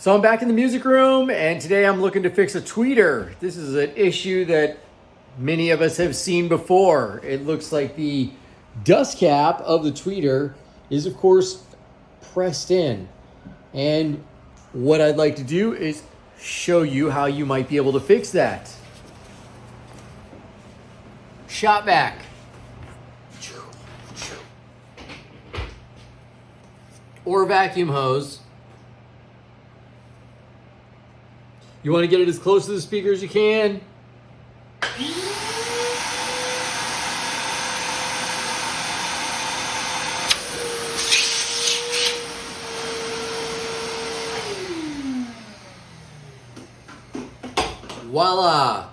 So I'm back in the music room, and today I'm looking to fix a tweeter. This is an issue that many of us have seen before. It looks like the dust cap of the tweeter is, of course, pressed in. And what I'd like to do is show you how you might be able to fix that. Shot vac. Or vacuum hose. You want to get it as close to the speaker as you can. Voila!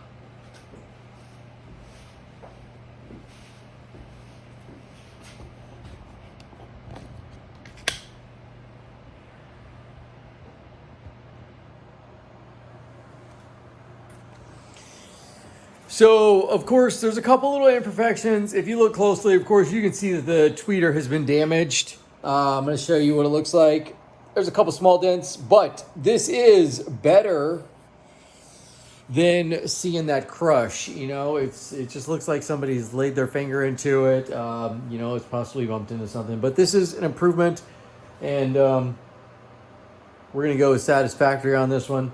So, of course, there's a couple little imperfections. If you look closely, of course, you can see that the tweeter has been damaged. I'm going to show you what it looks like. There's a couple small dents, but this is better than seeing that crush. You know, it just looks like somebody's laid their finger into it. You know, it's possibly bumped into something. But this is an improvement, and we're going to go with satisfactory on this one.